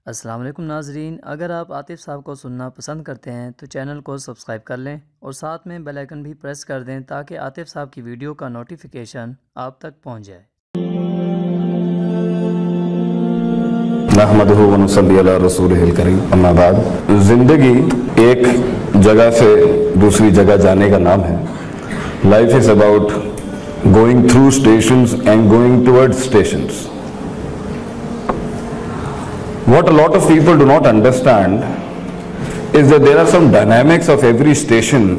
السلام علیکم ناظرین، اگر آپ عاطف صاحب کو سننا پسند کرتے ہیں تو چینل کو سبسکرائب کر لیں اور ساتھ میں بیل آئیکن بھی پریس کر دیں تاکہ عاطف صاحب کی ویڈیو کا نوٹیفیکیشن آپ تک پہنچ جائے۔ نحمدہ و نصلی علی رسولہ الکریم، اما بعد۔ زندگی ایک جگہ سے دوسری جگہ جانے کا نام ہے۔ Life is about going through stations and going toward stations. What a lot of people do not understand is that there are some dynamics of every station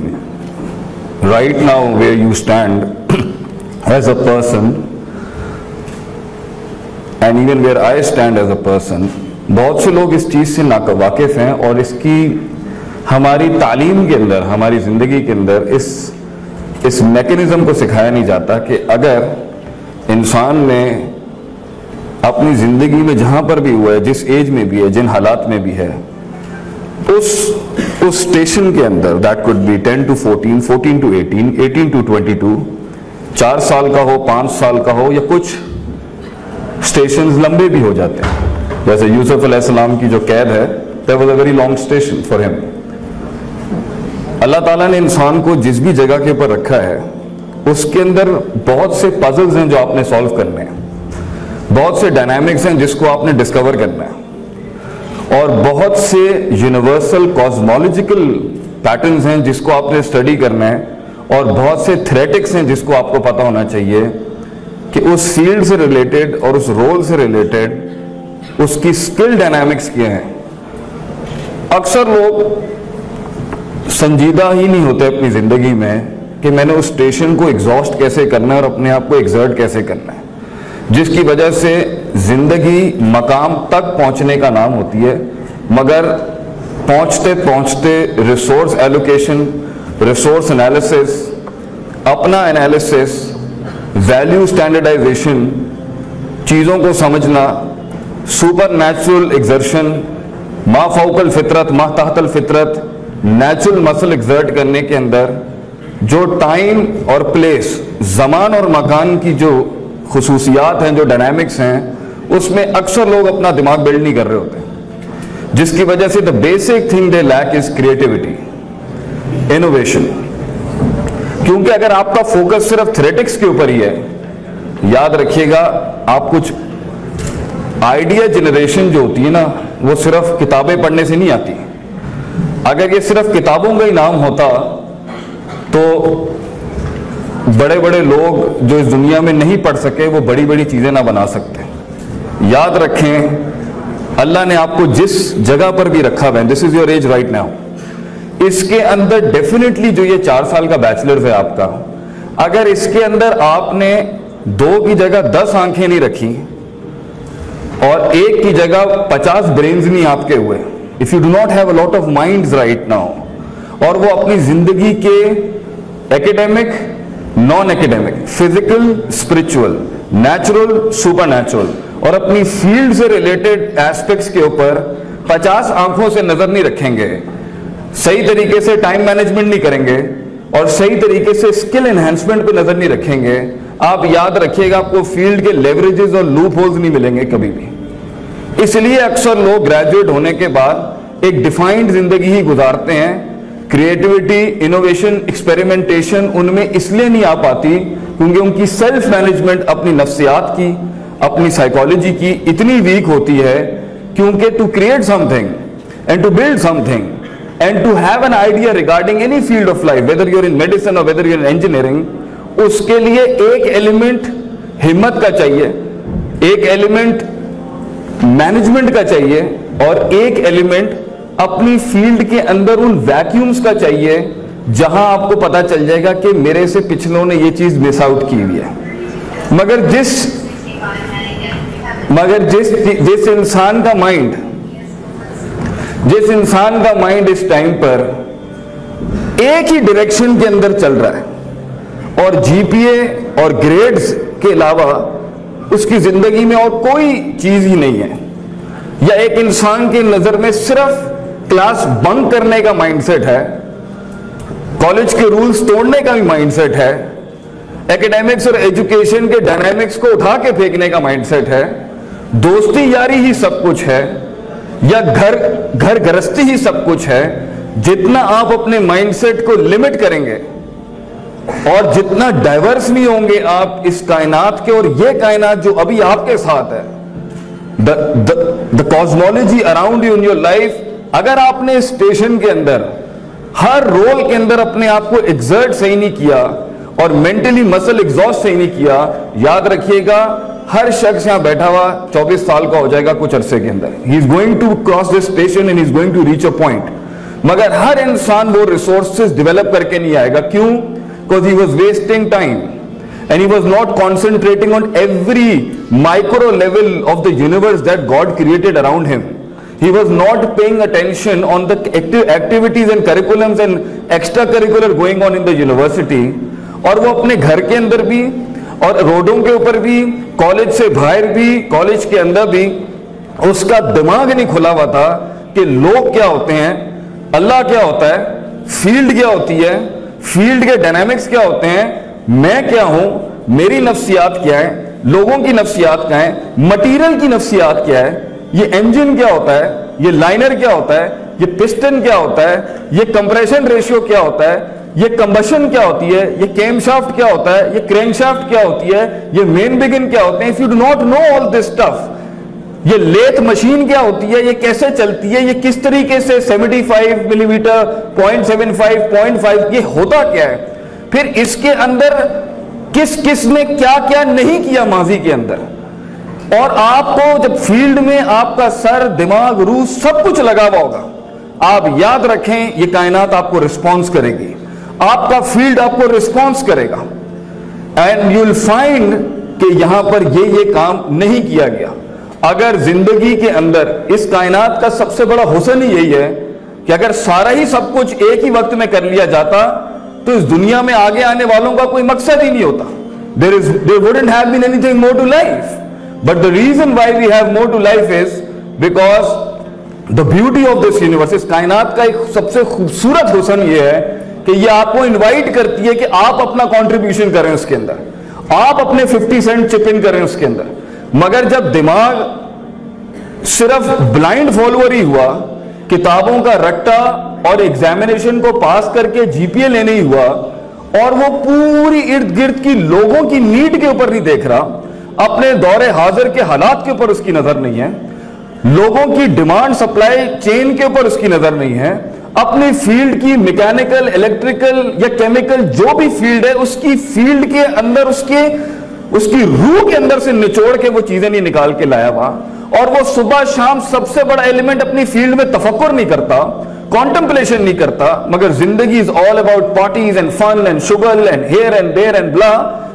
right now where you stand as a person and even where I stand as a person. بہت سے لوگ اس چیز سے واقف ہیں اور اس کی ہماری تعلیم کے اندر، ہماری زندگی کے اندر اس میکینزم کو سکھایا نہیں جاتا کہ اگر انسان نے اپنی زندگی میں جہاں پر بھی ہوا ہے، جس ایج میں بھی ہے، جن حالات میں بھی ہے، اس اسٹیشن کے اندر that could be 10 to 14, 14 to 18, 18 to 22، 4 سال کا ہو، 5 سال کا ہو، یا کچھ اسٹیشنز لمبے بھی ہو جاتے ہیں۔ جیسے یوسف علیہ السلام کی جو قید ہے، that was a very long station for him۔ اللہ تعالیٰ نے انسان کو جس بھی جگہ کے اوپر رکھا ہے، اس کے اندر بہت سے پزلز ہیں جو آپ نے سالو کرنے ہیں، بہت سے ڈائنامکس ہیں جس کو آپ نے ڈسکور کرنا ہے، اور بہت سے یونیورسل کازمولوجیکل پیٹرنز ہیں جس کو آپ نے اسٹڈی کرنا ہے، اور بہت سے تھریٹکس ہیں جس کو آپ کو پتہ ہونا چاہیے کہ اس فیلڈ سے ریلیٹڈ اور اس رول سے ریلیٹڈ اس کی سکل ڈائنامکس کیا ہیں۔ اکثر لوگ سنجیدہ ہی نہیں ہوتے اپنی زندگی میں کہ میں نے اس اسٹیشن کو ایگزاسٹ کیسے کرنا ہے اور اپنے آپ کو ایگزرٹ کیسے کرنا ہے، جس کی وجہ سے زندگی مقام تک پہنچنے کا نام ہوتی ہے، مگر پہنچتے پہنچتے ریسورس ایلوکیشن، ریسورس انالیسس، اپنا انالیسس، ویلیو سٹینڈرڈائزیشن، چیزوں کو سمجھنا، سپر نیچرل ایگزرشن، ما فوق الفطرت ما تحت الفطرت، نیچرل مسل ایگزرٹ کرنے کے اندر جو ٹائم اور پلیس، زمان اور مکان کی جو خصوصیات ہیں، جو ڈائنامکس ہیں، اس میں اکثر لوگ اپنا دماغ بلڈ نہیں کر رہے ہوتے، جس کی وجہ سے the basic thing they lack is creativity, innovation۔ کیونکہ اگر آپ کا فوکس صرف تھریٹکس کے اوپر ہی ہے، یاد رکھیے گا، آپ کچھ آئیڈیا جنریشن جو ہوتی ہے نا، وہ صرف کتابیں پڑھنے سے نہیں آتی۔ اگر یہ صرف کتابوں کا ہی نام ہوتا تو بڑے بڑے لوگ جو اس دنیا میں نہیں پڑھ سکے وہ بڑی بڑی چیزیں نہ بنا سکتے۔ یاد رکھیں، اللہ نے آپ کو جس جگہ پر بھی رکھا ہے، this is your age right now, اس کے اندر ڈیفینیٹلی جو یہ 4 سال کا بیچلرز ہے آپ کا، اگر اس کے اندر آپ نے 2 کی جگہ 10 آنکھیں نہیں رکھی اور 1 کی جگہ 50 برینز نہیں آپ کے ہوئے، if you do not have a lot of minds right now، اور وہ اپنی زندگی کے academic, non academic, physical, spiritual, natural, super natural, اور اپنی فیلڈ سے ریلیٹڈ ایسپیکٹس کے اوپر 50 آنکھوں سے نظر نہیں رکھیں گے، صحیح طریقے سے ٹائم مینجمنٹ نہیں کریں گے، اور صحیح طریقے سے اسکل انہینسمنٹ پہ نظر نہیں رکھیں گے، آپ یاد رکھیے گا آپ کو فیلڈ کے لیوریجز اور لوپ ہولز نہیں ملیں گے کبھی بھی۔ اس لیے اکثر لوگ گریجویٹ ہونے کے بعد ایک ڈیفائنڈ زندگی ہی گزارتے ہیں۔ کریٹیوٹی، انوویشن، ایکسپیریمنٹیشن ان میں اس لیے نہیں آ پاتی کیونکہ ان کی سیلف مینجمنٹ اپنی نفسیات کی، اپنی سائیکالوجی کی اتنی ویک ہوتی ہے، کیونکہ to create something and to build something and to have an idea regarding any field of life, whether you are in medicine اور whether you are in engineering, اس کے لیے ایک ایلیمنٹ ہمت کا چاہیے، ایک ایلیمنٹ مینجمنٹ کا چاہیے، اور ایک ایلیمنٹ اپنی فیلڈ کے اندر ان ویکیومز کا چاہیے جہاں آپ کو پتا چل جائے گا کہ میرے سے پچھلوں نے یہ چیز مس آؤٹ کی ہوئی ہے۔ مگر جس انسان کا مائنڈ اس ٹائم پر ایک ہی ڈائریکشن کے اندر چل رہا ہے اور جی پی اے اور گریڈز کے علاوہ اس کی زندگی میں اور کوئی چیز ہی نہیں ہے، یا ایک انسان کی نظر میں صرف کلاس بنک کرنے کا مائنڈ سیٹ ہے، کالج کے رولز توڑنے کا بھی مائنڈ سیٹ ہے، ایکیڈیمکس اور ایجوکیشن کے ڈائنامکس کو اٹھا کے پھینکنے کا مائنڈ سیٹ ہے، دوستی یاری ہی سب کچھ ہے، یا گھر گرستی ہی سب کچھ ہے؟ جتنا آپ اپنے مائنڈ سیٹ کو لمٹ کریں گے اور جتنا ڈائیورس نہیں ہوں گے آپ اس کائنات کے، اور یہ کائنات جو ابھی آپ کے ساتھ ہے، the cosmology around you in your life، اگر آپ نے اسٹیشن کے اندر ہر رول کے اندر اپنے آپ کو ایگزرٹ صحیح نہیں کیا اور مینٹلی مسل ایگزاسٹ صحیح نہیں کیا، یاد رکھیے گا ہر شخص یہاں بیٹھا ہوا 24 سال کا ہو جائے گا کچھ عرصے کے اندر. he is going to cross this station and he is going to reach a point. مگر ہر انسان وہ ریسورسز ڈیولپ کر کے نہیں آئے گا. کیوں؟ because he was wasting time and he was not concentrating on every micro level of the universe that God created around him. He was not paying attention on the activities and curriculums and extracurricular going on in the university. اور وہ اپنے گھر کے اندر بھی اور روڈوں کے اوپر بھی، کالج سے باہر بھی، کالج کے اندر بھی اس کا دماغ نہیں کھلا ہوا تھا کہ لوگ کیا ہوتے ہیں، اللہ کیا ہوتا ہے، فیلڈ کیا ہوتی ہے، فیلڈ کے ڈائنامکس کیا ہوتے ہیں، میں کیا ہوں، میری نفسیات کیا ہے، لوگوں کی نفسیات کیا ہے، مٹیریل کی نفسیات کیا ہے، یہ انجن کیا ہوتا ہے، یہ لائنر کیا ہوتا ہے، یہ پسٹن کیا ہوتا ہے، یہ کمپریشن ریشیو کیا ہوتا ہے، یہ کمبشن کیا ہوتی ہے، یہ کیم شافٹ کیا ہوتا ہے، یہ کرینک شافٹ کیا ہوتی ہے، یہ مین بگن کیا ہوتے ہیں. if you do not know all this stuff، یہ لیتھ مشین کیا ہوتی ہے، یہ کیسے چلتی ہے، یہ کس طریقے سے 75 ملی میٹر 0.75 0.5 یہ ہوتا کیا ہے، پھر اس کے اندر کس نے کیا کیا نہیں کیا ماضی کے اندر، اور آپ کو جب فیلڈ میں آپ کا سر دماغ روح سب کچھ لگا ہوا ہوگا، آپ یاد رکھیں یہ کائنات آپ کو رسپانس کرے گی، آپ کا فیلڈ آپ کو رسپانس کرے گا. اینڈ یو ول فائنڈ کہ یہاں پر یہ کام نہیں کیا گیا. اگر زندگی کے اندر اس کائنات کا سب سے بڑا حسن ہی یہی ہے کہ اگر سارا ہی سب کچھ ایک ہی وقت میں کر لیا جاتا تو اس دنیا میں آگے آنے والوں کا کوئی مقصد ہی نہیں ہوتا. there wouldn't have been anything more to life. But the reason why we have more to life is because the beauty of this universe، اس کائنات کا ایک سب سے خوبصورت حسن یہ ہے کہ یہ آپ کو انوائٹ کرتی ہے کہ آپ اپنا کنٹریبیوشن کریں اس کے اندر، آپ اپنے 50 سینٹ چپ ان کریں اس کے اندر. مگر جب دماغ صرف بلائنڈ فالوور ہی ہوا، کتابوں کا رٹا اور ایگزامینیشن کو پاس کر کے جی پی اے لینے ہی ہوا، اور وہ پوری ارد گرد کی لوگوں کی نیڈ کے اوپر نہیں دیکھ رہا، اپنے دور حاضر کے حالات کے اوپر اس کی نظر نہیں ہے، لوگوں کی ڈیمانڈ سپلائی چین کے اوپر اس کی نظر نہیں ہے، اپنی فیلڈ کی میکینیکل، الیکٹریکل یا کیمیکل جو بھی فیلڈ ہے اس کی فیلڈ کے اندر اس کی روح کے اندر سے نچوڑ کے وہ چیزیں نہیں نکال کے لایا ہوا، اور وہ صبح شام سب سے بڑا ایلیمنٹ اپنی فیلڈ میں تفکر نہیں کرتا، کانٹمپلیشن نہیں کرتا. مگر زندگی is all about parties and fun and شگل and here and there and بلا.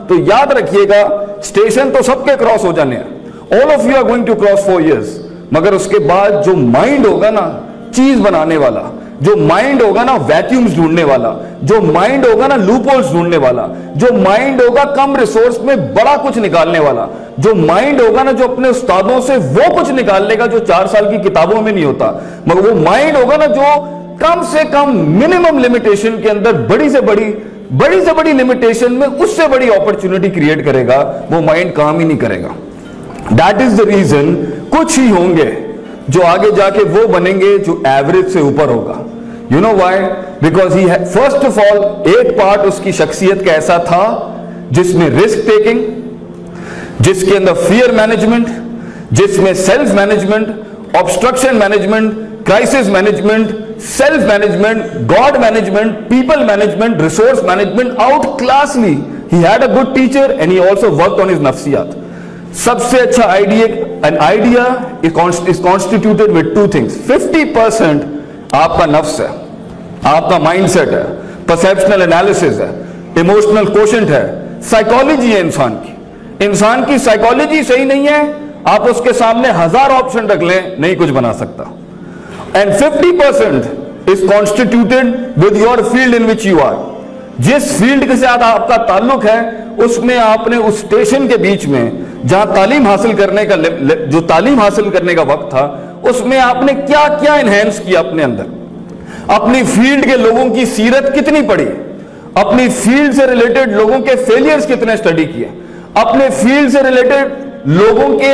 تو یاد رکھیے گا اسٹیشن تو سب کے کراس ہو جانے ہیں، all of you are going to cross 4 years. مگر اس کے بعد جو مائنڈ ہوگا نا چیز بنانے والا، جو مائنڈ ہوگا نا ویکیومز ڈھونڈنے والا، جو مائنڈ ہوگا نا لوپ ہولز ڈھونڈنے والا، جو مائنڈ ہوگا کم ریسورس میں بڑا کچھ نکالنے والا، جو مائنڈ ہوگا نا جو اپنے استادوں سے وہ کچھ نکال لے گا جو 4 سال کی کتابوں میں نہیں ہوتا، مگر وہ مائنڈ ہوگا نا جو کم سے کم منیمم لمیٹیشن کے اندر بڑی سے بڑی لمیٹیشن میں اس سے بڑی اپرچونٹی کریٹ کرے گا، وہ مائنڈ کام ہی نہیں کرے گا. دیٹ از دا ریزن کچھ ہی ہوں گے جو آگے جا کے وہ بنیں گے جو ایوریج سے اوپر ہوگا. You know why? Because he first of all ایک پارٹ اس کی شخصیت کا ایسا تھا جس میں رسک ٹیکنگ، جس کے اندر فیئر مینجمنٹ، جس میں self management, obstruction management, crisis management, self management, God management, people management, resource management, outclassly. He had a good teacher and he also worked on his nafsiyat. سب سے اچھا an idea is constituted with 2 things. 50% آپ کا نفس ہے، آپ کا mind set ہے، پرسیپشنل analysis ہے، ایموشنل کوشنٹ ہے، سائیکالوجی ہے انسان کی سائیکالوجی صحیح نہیں ہے، آپ اس کے سامنے 1000 آپشن رکھ لیں نہیں کچھ بنا سکتا. And 50% is constituted with your field in which you are. جس فیلڈ کے ساتھ آپ کا تعلق ہے اس میں آپ نے اس اسٹیشن کے بیچ میں جہاں تعلیم حاصل کرنے کا وقت تھا اس میں آپ نے کیا کیا انہینس کیا اپنے اندر، اپنی فیلڈ کے لوگوں کی سیرت کتنی پڑھی، اپنی فیلڈ سے ریلیٹڈ لوگوں کے فیلیئرز کتنے اسٹڈی کیے، اپنے فیلڈ سے ریلیٹڈ لوگوں کے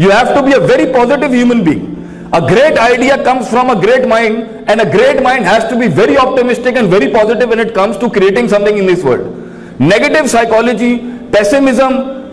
You have to be a very positive human being. A great idea comes from a great mind, and a great mind has to be very optimistic and very positive when it comes to creating something in this world. Negative psychology, pessimism,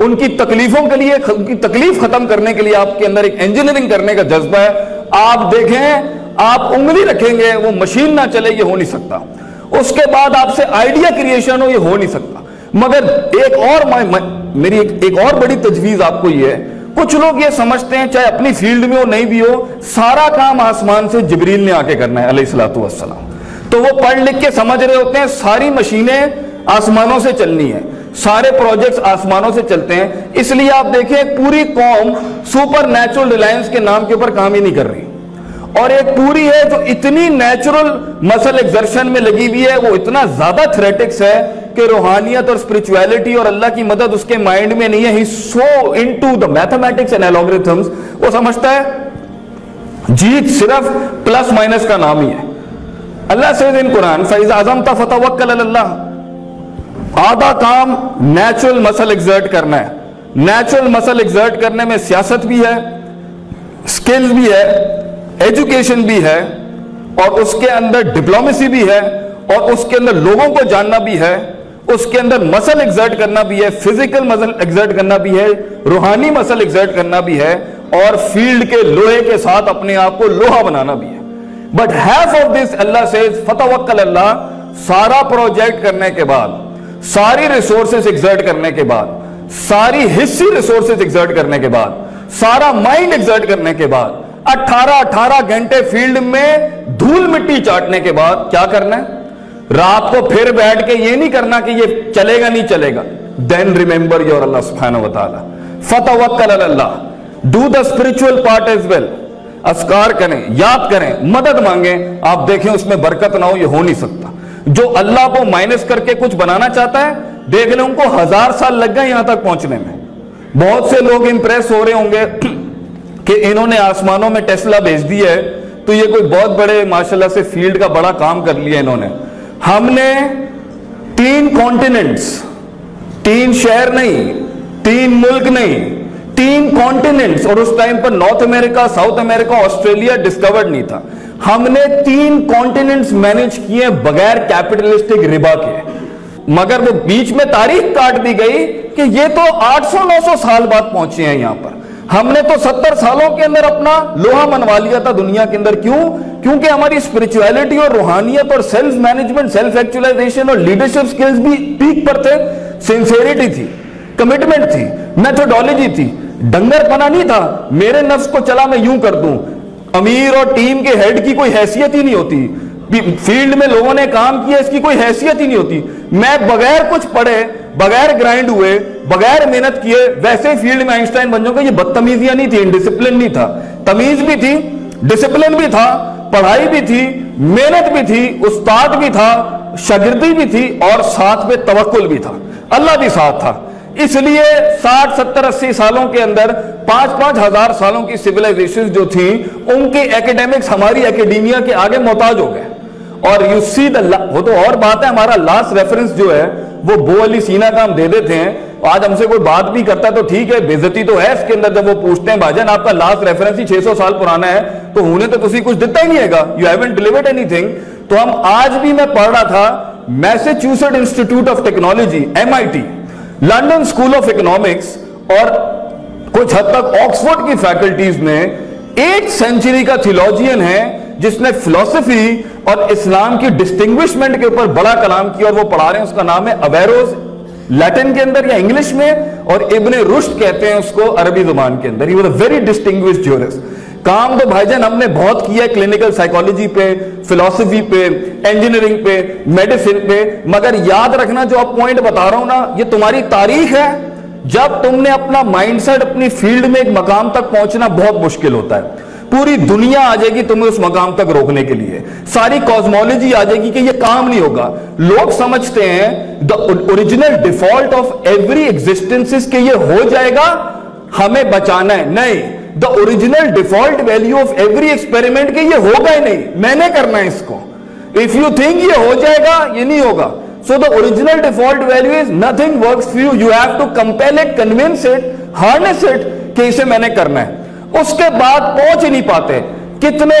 ان کی تکلیفوں کے لیے، ان کی تکلیف ختم کرنے کے لیے آپ کے اندر ایک انجینئرنگ کرنے کا جذبہ ہے، آپ دیکھیں آپ انگلی رکھیں گے وہ مشین نہ چلے، یہ ہو نہیں سکتا۔ اس کے بعد آپ سے آئیڈیا کریشن ہو، یہ ہو نہیں سکتا۔ مگر ایک اور میری ایک اور بڑی تجویز آپ کو یہ ہے، کچھ لوگ یہ سمجھتے ہیں چاہے اپنی فیلڈ میں ہو نہیں بھی ہو، سارا کام آسمان سے جبریل نے آ کے کرنا ہے علیہ الصلوۃ والسلام، تو وہ پڑھ لکھ کے سمجھ رہے ہوتے ہیں ساری مشینیں آسمانوں سے چلنی ہیں، سارے پروجیکٹس آسمانوں سے چلتے ہیں۔ اس لیے آپ دیکھیں پوری قوم سپر نیچرل ریلائنس کے نام کے اوپر کام ہی نہیں کر رہی، اور ایک پوری ہے جو اتنی نیچرل مسل ایکزرشن میں لگی ہوئی ہے، وہ اتنا زیادہ تھریٹکس ہے کہ روحانیت اور اسپرچویلٹی اور اللہ کی مدد اس کے مائنڈ میں نہیں ہے۔ He so into the mathematics and algorithms, وہ سمجھتا ہے جیت صرف پلس مائنس کا نام ہی ہے۔ اللہ سے ان قرآن فَإِذَا عَزَمْتَ فَتَوَكَّلْ عَلَى اللَّهِ، آدھا کام نیچرل مسل ایکزرٹ کرنا ہے۔ نیچرل مسل ایکزرٹ کرنے میں سیاست بھی ہے، سکلز بھی ہے، ایجوکیشن بھی ہے، اور اس کے اندر ڈپلومیسی بھی ہے، اور اس کے اندر لوگوں کو جاننا بھی ہے، اس کے اندر مسل ایکزرٹ کرنا بھی ہے، فزیکل مسل ایکزرٹ کرنا بھی ہے، روحانی مسل ایکزرٹ کرنا بھی ہے، اور فیلڈ کے لوہے کے ساتھ اپنے آپ کو لوہا بنانا بھی ہے۔ But half of this Allah says فتوکل اللہ، سارا پروجیکٹ کرنے کے بعد، ساری ریسورسز ایکزرٹ کرنے کے بعد، ساری حصی ریسورسز ایکزرٹ کرنے کے بعد، سارا مائنڈ ایکزرٹ کرنے کے بعد، 18 گھنٹے فیلڈ میں دھول مٹی چاٹنے کے بعد کیا کرنا ہے؟ رات کو پھر بیٹھ کے یہ نہیں کرنا کہ یہ چلے گا نہیں چلے گا۔ Then remember your Allah subhanahu wa ta'ala. فتوکل Ali Allah, do the spiritual part as well. اذکار کریں، یاد کریں، مدد مانگیں، آپ دیکھیں اس میں برکت نہ ہو، یہ ہو نہیں سکتا۔ جو اللہ کو مائنس کر کے کچھ بنانا چاہتا ہے، دیکھ لیں ان کو 1000 سال لگ گئے یہاں تک پہنچنے میں۔ بہت سے لوگ امپریس ہو رہے ہوں گے کہ انہوں نے آسمانوں میں ٹیسلا بھیج دی ہے تو یہ کوئی بہت بڑے ماشاءاللہ سے فیلڈ کا بڑا کام کر لیا انہوں نے۔ ہم نے 3 کانٹیننٹس، 3 شہر نہیں، 3 ملک نہیں، 3 کانٹیننٹس، اور اس ٹائم پر نارتھ امریکہ، ساؤتھ امریکہ، آسٹریلیا ڈسکورڈ نہیں تھا۔ ہم نے 3 کانٹیننٹس مینج کیے بغیر کیپٹلسٹک ربا کے، مگر وہ بیچ میں تاریخ کاٹ دی گئی کہ یہ تو 800-900 سال بعد پہنچے ہیں یہاں پر۔ ہم نے تو 70 سالوں کے اندر اپنا لوہا منوا لیا تھا دنیا کے اندر۔ کیوں؟ کیونکہ ہماری اسپرچویلٹی اور روحانیت اور سیلف مینجمنٹ، سیلف ایکچولائزیشن اور لیڈرشپ سکلز بھی پیک پر تھے، سنسیریٹی تھی، کمٹمنٹ تھی، میتھڈولوجی تھی، ڈنگر پنا نہیں تھا میرے نفس کو چلا میں یوں کر دوں۔ امیر اور ٹیم کے ہیڈ کی کوئی حیثیت ہی نہیں ہوتی، فیلڈ میں لوگوں نے کام کیا اس کی کوئی حیثیت ہی نہیں ہوتی۔ میں بغیر کچھ پڑھے، بغیر گرائنڈ ہوئے، بغیر محنت کیے ویسے فیلڈ میں آئنسٹائن بن جاؤں گا۔ یہ بدتمیزیاں نہیں تھی، ڈسپلن نہیں تھا، تمیز بھی تھی، ڈسپلن بھی تھا، پڑھائی بھی تھی، محنت بھی تھی، استاد بھی تھا، شاگردی بھی تھی، اور ساتھ میں توکل بھی تھا، اللہ بھی ساتھ تھا۔ اس لیے 60 70 80 سالوں کے اندر 5-5 ہزار سالوں کی سیولائزیشن جو تھی ان کے ایکیڈیمکس ہماری ایکیڈیمیا کے آگے محتاج ہو گئے۔ اور یو سی وہ تو اور بات ہے، ہمارا لاسٹ ریفرنس جو ہے وہ بو علی سینا کا ہم دے دیتے ہیں۔ آج ہم سے کوئی بات بھی کرتا ہے تو ٹھیک ہے، بے عزتی تو ہے اس کے اندر، جب وہ پوچھتے ہیں بھائی آپ کا لاسٹ ریفرنس ہی 600 سال پرانا ہے تو ہونے تو تسی کچھ دیتا ہی نہیں ہے گا، you haven't delivered anything. تو ہم آج بھی، میں پڑھ رہا تھا Massachusetts Institute of Technology MIT، London School of Economics, اور کچھ حد تک آکسفورڈ کی فیکلٹیز میں 8 سینچری کا تھیولوجین ہے جس نے فلسفی اور اسلام کی ڈسٹنگوشمنٹ کے اوپر بڑا کلام کیا، اور وہ پڑھا رہے ہیں، اس کا نام ہے اویروز، لیٹن کے اندر یا انگلش میں، اور ابن رشد کہتے ہیں اس کو عربی زبان کے اندر۔ He was a very distinguished jurist۔ کام تو بھائی جان ہم نے بہت کیا ہے، کلینکل سائیکالوجی پہ، فلسفی پہ، انجینئرنگ پہ، میڈیسن پہ، مگر یاد رکھنا جو اب پوائنٹ بتا رہا ہوں نا، یہ تمہاری تاریخ ہے۔ جب تم نے اپنا مائنڈ سیٹ اپنی فیلڈ میں ایک مقام تک پہنچنا بہت مشکل ہوتا ہے، پوری دنیا آ جائے گی تمہیں اس مقام تک روکنے کے لیے، ساری کازمولوجی آ جائے گی کہ یہ کام نہیں ہوگا۔ لوگ سمجھتے ہیں the original default of every existence is کہ یہ ہو جائے گا، ہمیں بچانا ہے، نہیں، the original default value of every experiment کہ یہ ہوگا ہی نہیں، میں نے کرنا ہے اس کو۔ if you think یہ ہو جائے گا، یہ نہیں ہوگا۔ so the original default value is nothing works for you, you have to compel it, convince it, harness it کہ اسے میں نے کرنا ہے۔ اس کے بعد پہنچ ہی نہیں پاتے۔ کتنے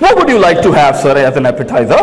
What would you like to have, sir, as an appetizer?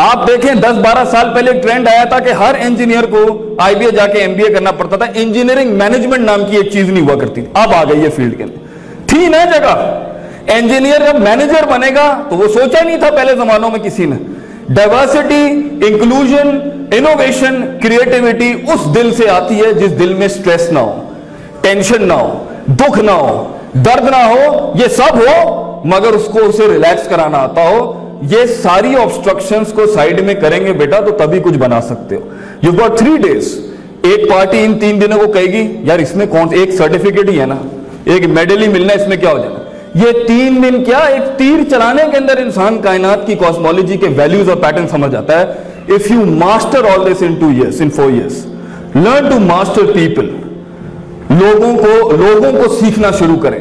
آپ دیکھیں 10-12 سال پہلے ایک ٹرینڈ آیا تھا کہ ہر انجینئر کو آئی بی اے جا کے MBA کرنا پڑتا تھا, انجینئرنگ مینجمنٹ نام کی ایک چیز نہیں ہوا کرتی. اب آ گئی یہ فیلڈ کے اندر, تھی نا جگہ. انجینئر جب مینیجر بنے گا تو وہ سوچا نہیں تھا پہلے زمانوں میں کسی نے. ڈائیورسٹی, انکلوژن, انوویشن, کریٹیوٹی اس دل سے آتی ہے جس دل میں سٹریس نہ ہو, ٹینشن نہ ہو, دکھ نہ ہو, درد نہ ہو, یہ سب ہو مگر اس کو اسے ریلیکس کرانا آتا ہو. یہ ساری آبسٹرکشنز کو سائیڈ میں کریں گے بیٹا تو تبھی کچھ بنا سکتے ہو. You got 3 days. ایک پارٹی ان 3 دنوں کو کہے گی یار اس میں کون, ایک سرٹیفکیٹ ہی ہے نا, ایک میڈل ہی ملنا, اس میں کیا ہو جائے. یہ 3 دن کیا, ایک تیر چلانے کے اندر انسان کائنات کی کاسمولوجی کے ویلیوز اور پیٹرن سمجھ جاتا ہے. If you master all this in 2 years, in 4 years, learn to master people. لوگوں کو سیکھنا شروع کریں,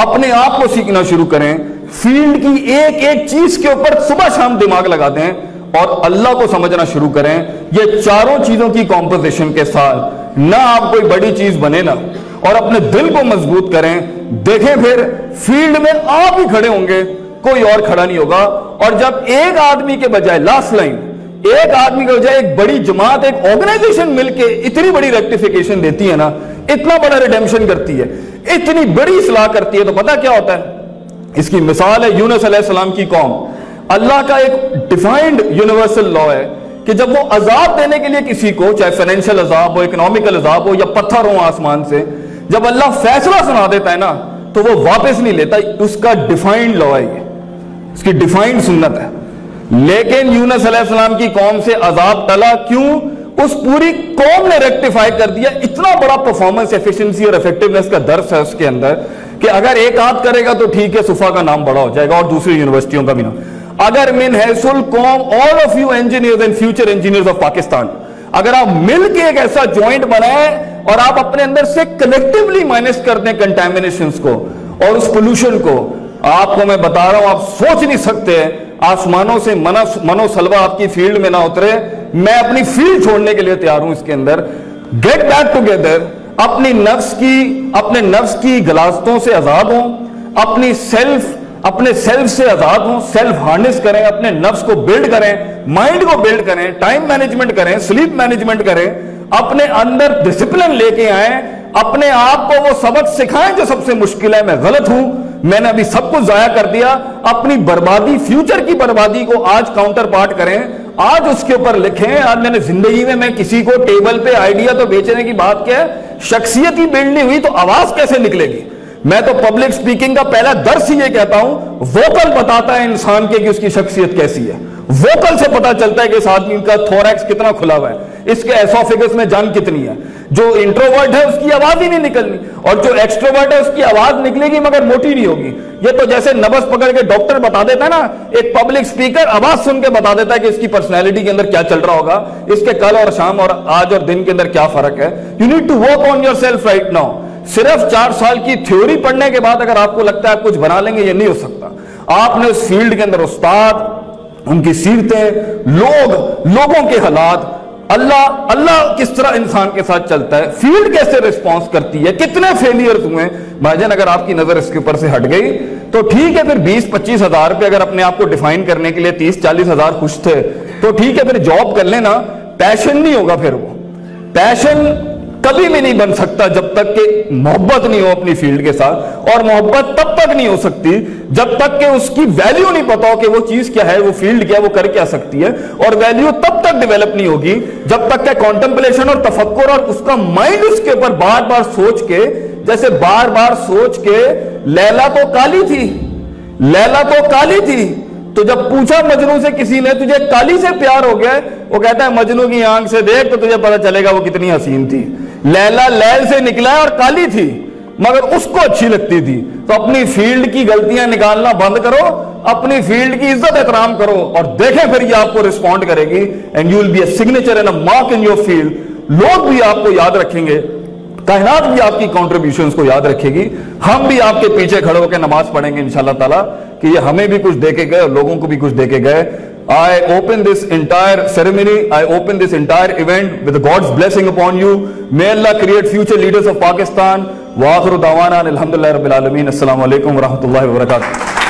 اپنے آپ کو سیکھنا شروع کریں, فیلڈ کی ایک ایک چیز کے اوپر صبح شام دماغ لگا دیں اور اللہ کو سمجھنا شروع کریں. یہ چاروں چیزوں کی کمپوزیشن کے ساتھ نہ آپ کوئی بڑی چیز بنے نا, اور اپنے دل کو مضبوط کریں. دیکھیں پھر فیلڈ میں آپ ہی کھڑے ہوں گے, کوئی اور کھڑا نہیں ہوگا. اور جب ایک آدمی کے بجائے, لاسٹ لائن, ایک آدمی کے بجائے ایک بڑی جماعت, ایک آرگنائزیشن مل کے اتنی بڑی ریکٹیفیکیشن دیتی ہے نا, اتنا بڑا ریڈیمشن کرتی ہے, اتنی بڑی اصلاح کرتی ہے, تو پتہ کیا ہوتا ہے. اس کی مثال ہے یونس علیہ السلام کی قوم. اللہ کا ایک ڈیفائنڈ یونیورسل لا ہے کہ جب وہ عذاب دینے کے لیے کسی کو, چاہے فائنینشیل عذاب ہو, اکنامیکل عذاب ہو, یا پتھر ہو آسمان سے, جب اللہ فیصلہ سنا دیتا ہے نا تو وہ واپس نہیں لیتا. اس کا ڈیفائنڈ لا ہے, یہ اس کی ڈیفائنڈ سنت ہے. لیکن یونس علیہ السلام کی قوم سے عذاب ٹلا, کیوں؟ اس پوری قوم نے ریکٹیفائی کر دیا. اتنا بڑا پرفارمنس, ایفیشنسی اور ایفیکٹیونیس کا درس ہے اس کے اندر کہ اگر ایک آدھ کرے گا تو ٹھیک ہے, صفا کا نام بڑا ہو جائے گا اور دوسری یونیورسٹیوں کا بھی نام. اگر من حیث القوم, all of you engineers and future engineers of Pakistan, اگر آپ مل کے ایک ایسا جوائنٹ بنائیں اور آپ اپنے اندر سے کلیکٹیولی مائنس کر دیں کنٹامینیشنز کو اور اس پولوشن کو, آپ کو میں بتا رہا ہوں, آپ سوچ نہیں سکتے آسمانوں سے منو سلوہ آپ کی فیلڈ میں نہ اترے. میں اپنی فیلڈ چھوڑنے کے لیے تیار ہوں اس کے اندر. گیٹ بیک ٹوگیدر, اپنے نفس کی غلاظتوں سے آزاد ہوں, اپنے سیلف سے آزاد ہوں, سیلف ہارنس کریں, اپنے نفس کو بلڈ کریں, مائنڈ کو بلڈ کریں, ٹائم مینجمنٹ کریں, سلیپ مینجمنٹ کریں, اپنے اندر ڈسپلن لے کے آئیں, اپنے آپ کو وہ سبق سکھائیں جو سب سے مشکل ہے. میں غلط ہوں, میں نے ابھی سب کچھ ضائع کر دیا. اپنی بربادی, فیوچر کی بربادی کو آج کاؤنٹر پارٹ کریں, آج اس کے اوپر لکھیں. آج میں نے زندگی میں کسی کو ٹیبل پہ آئیڈیا تو بیچنے کی بات کیا ہے, شخصیت ہی بلڈ نہیں ہوئی تو آواز کیسے نکلے گی. میں تو پبلک سپیکنگ کا پہلا درس ہی یہ کہتا ہوں, ووکل بتاتا ہے انسان کے کہ اس کی شخصیت کیسی ہے. ووکل سے پتا چلتا ہے کہ اس آدمی کا تھوریکس کتنا کھلا ہوا ہے, اس کے ایسوفیگس میں جان کتنی ہے. جو انٹروورٹ ہے اس کی آواز ہی نہیں نکلنی, اور جو ایکسٹروورٹ ہے اس کی آواز نکلے گی مگر موٹی نہیں ہوگی. یہ تو جیسے نبض پکڑ کے ڈاکٹر بتا دیتا ہے نا, ایک پبلک سپیکر آواز سن کے بتا دیتا ہے کہ اس کی پرسنالٹی کے اندر کیا چل رہا ہوگا, اس کے کل اور شام اور آج اور دن کے اندر کیا فرق ہے. You need to work on yourself right now. صرف 4 سال کی تھیوری پڑھنے کے بعد اگر آپ کو لگتا ہے آپ کچھ بنا لیں گے, یہ نہیں ہو سکتا. آپ نے اس فیلڈ کے اندر استاد, ان کی سیرتیں, لوگوں کے حالات, اللہ کس طرح انسان کے ساتھ چلتا ہے, فیلڈ کیسے ریسپانس کرتی ہے, کتنے فیلیئرز ہوئے. بھائی جان اگر آپ کی نظر اس کے اوپر سے ہٹ گئی تو ٹھیک ہے, پھر 20-25 ہزار پہ اگر اپنے آپ کو ڈیفائن کرنے کے لیے 30-40 ہزار خوش تھے تو ٹھیک ہے, پھر جاب کر لینا. پیشن نہیں ہوگا, پھر وہ پیشن کبھی بھی نہیں بن سکتا جب تک کہ محبت نہیں ہو اپنی فیلڈ کے ساتھ. اور محبت تب تک نہیں ہو سکتی جب تک کہ اس کی ویلیو نہیں پتا ہو کہ وہ چیز کیا ہے, وہ فیلڈ کیا ہے, وہ کر کیا سکتی ہے. اور ویلیو تب تک ڈیولپ نہیں ہوگی جب تک کہ کانٹمپلیشن اور تفکر اور اس کا مائنڈ اس کے اوپر بار بار سوچ کے, جیسے بار بار سوچ کے لیلا تو کالی تھی, تو جب پوچھا مجنو سے کسی نے تجھے کالی سے پیار ہو گیا, وہ کہتا ہے مجنو کی آنکھ سے دیکھ تو تجھے پتا چلے گا وہ کتنی حسین تھی. لیلا لیل سے نکلا اور کالی تھی مگر اس کو اچھی لگتی تھی. تو اپنی فیلڈ کی غلطیاں نکالنا بند کرو, اپنی فیلڈ کی عزت احترام کرو, اور دیکھیں پھر یہ آپ کو رسپونڈ کرے گی. And you will be a signature and a mark in your field. لوگ بھی آپ کو یاد رکھیں گے, کائنات بھی آپ کی کنٹریبیوشنز کو یاد رکھے گی. ہم بھی آپ کے پیچھے کھڑے ہو کے نماز پڑھیں گے انشاءاللہ تعالیٰ کہ یہ ہمیں بھی کچھ دے کے گئے اور لوگوں کو بھی کچھ دے کے گئے. I open this entire ceremony, I open this entire event with God's blessing upon you. May Allah create future leaders of Pakistan. Wa akhiru da'wana alhamdulillahi rabbil alamin. Assalamu alaikum wa rahmatullahi wa barakatuh.